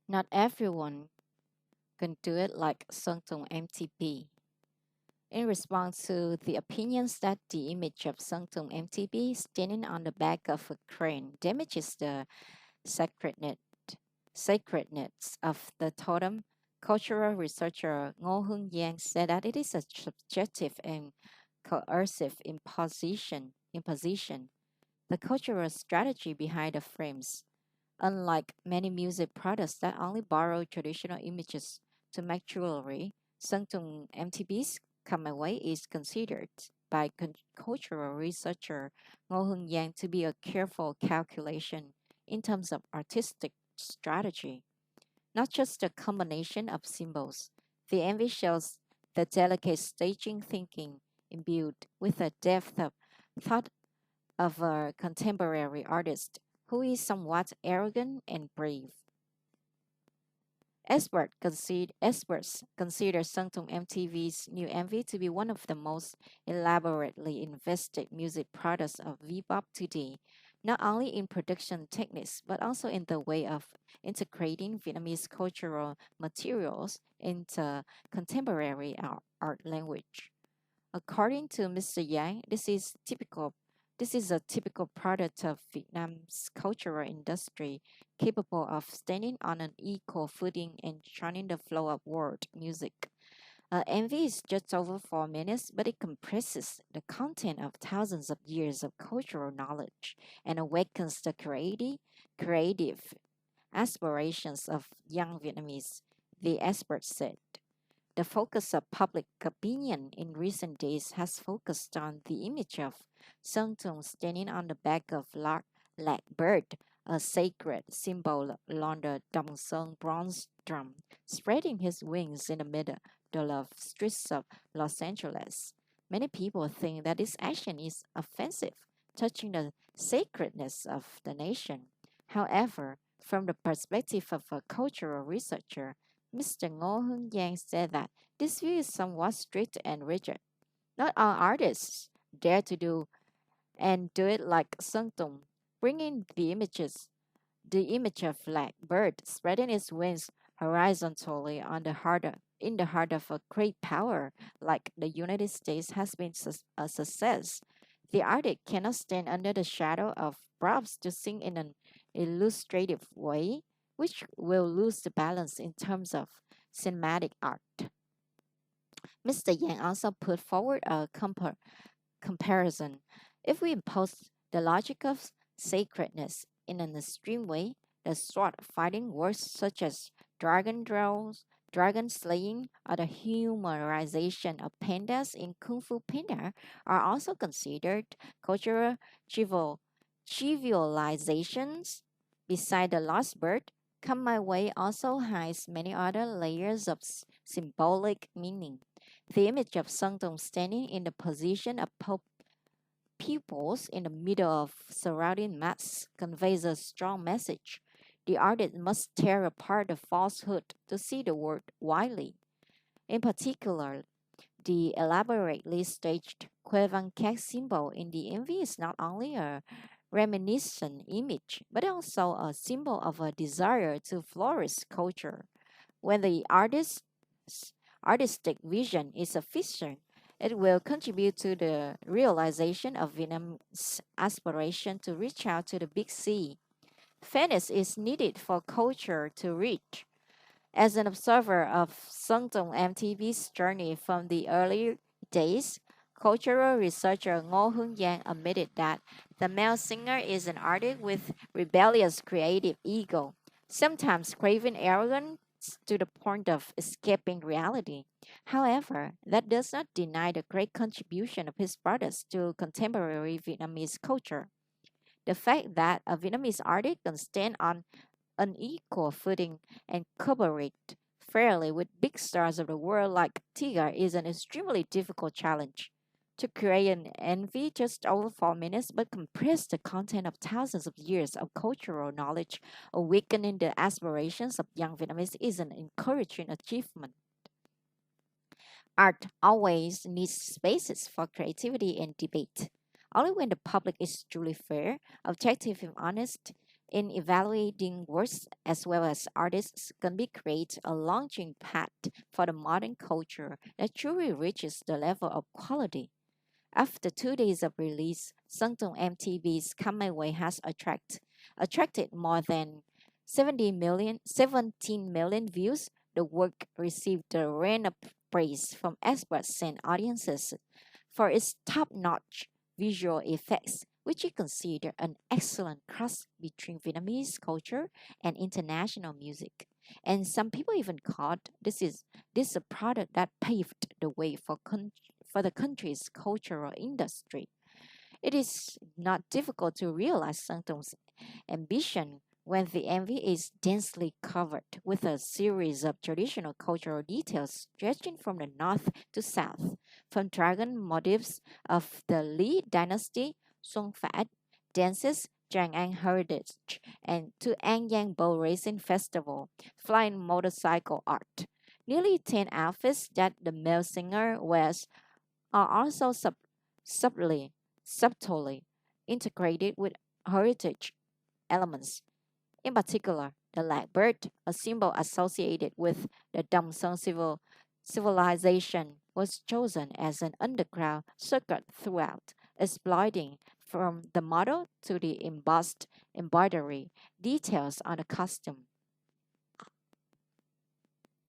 Not everyone can do it like Tung MTB. In response to the opinions that the image of Tung MTB standing on the back of a crane damages the sacredness, sacredness of the totem, cultural researcher Ngô Hương Giang said that it is a subjective and coercive imposition. The cultural strategy behind the frames. Unlike many music products that only borrow traditional images to make jewelry, Sangtung MTB's Come Away is considered by cultural researcher Ngô Hương Yang to be a careful calculation in terms of artistic strategy, not just a combination of symbols. The envy shows the delicate staging thinking imbued with a depth of thought of a contemporary artist who is somewhat arrogant and brave. Experts consider Sangtung MTV's new MV to be one of the most elaborately invested music products of V-pop today, not only in production techniques but also in the way of integrating Vietnamese cultural materials into contemporary art language. According to Mr. Yang, this is a typical product of Vietnam's cultural industry, capable of standing on an equal footing and charting the flow of world music. MV is just over 4 minutes, but it compresses the content of thousands of years of cultural knowledge and awakens the creative aspirations of young Vietnamese, the expert said. The focus of public opinion in recent days has focused on the image of Sun Tung standing on the back of Black Bird, a sacred symbol on the Dong Sung bronze drum, spreading his wings in the middle of streets of Los Angeles. Many people think that this action is offensive, touching the sacredness of the nation. However, from the perspective of a cultural researcher, Mr. Ngô Hương Giang said that this view is somewhat strict and rigid. Not all artists dare to do it like Sung Tung, bringing the image of Black Bird spreading its wings horizontally in the heart of a great power like the United States has been a success. The artist cannot stand under the shadow of props to sing in an illustrative way, which will lose the balance in terms of cinematic art. Mr. Yang also put forward a comparison. If we impose the logic of sacredness in an extreme way, the sword fighting words such as dragon draws, dragon slaying, or the humorization of pandas in Kung Fu Panda are also considered cultural trivializations. Beside the lost bird, Come My Way also hides many other layers of symbolic meaning. The image of Sangdong standing in the position of pupils in the middle of surrounding mass conveys a strong message. The artist must tear apart the falsehood to see the world widely. In particular, the elaborately staged Van Cat symbol in the MV is not only a reminiscent image, but also a symbol of a desire to flourish culture. When the artistic vision is sufficient, it will contribute to the realization of Vietnam's aspiration to reach out to the big sea. Fairness is needed for culture to reach. As an observer of Sangdong MTV's journey from the early days, cultural researcher Ngô Hương Giang admitted that the male singer is an artist with rebellious creative ego, sometimes craving arrogance to the point of escaping reality. However, that does not deny the great contribution of his brothers to contemporary Vietnamese culture. The fact that a Vietnamese artist can stand on unequal footing and cooperate fairly with big stars of the world like Tiga is an extremely difficult challenge. To create an envy just over 4 minutes but compress the content of thousands of years of cultural knowledge, awakening the aspirations of young Vietnamese is an encouraging achievement. Art always needs spaces for creativity and debate. Only when the public is truly fair, objective, and honest in evaluating works as well as artists can be create a launching pad for the modern culture that truly reaches the level of quality. After 2 days of release, Sangtung MTV's Come My Way has attracted more than 17 million views. The work received a rain of praise from experts and audiences for its top-notch visual effects, which he considered an excellent cross between Vietnamese culture and international music. And some people even called this a product that paved the way for the country's cultural industry. It is not difficult to realize Sangtong's ambition when the MV is densely covered with a series of traditional cultural details stretching from the north to south, from dragon motifs of the Li dynasty, Song Fa dances, Chang'an heritage, and to Anyang Bow Racing Festival, flying motorcycle art. Nearly 10 outfits that the male singer wears are also subtly integrated with heritage elements. In particular, the blackbird, a symbol associated with the Damsung civilization, was chosen as an underground circuit throughout, exploiting from the model to the embossed embroidery details on the costume.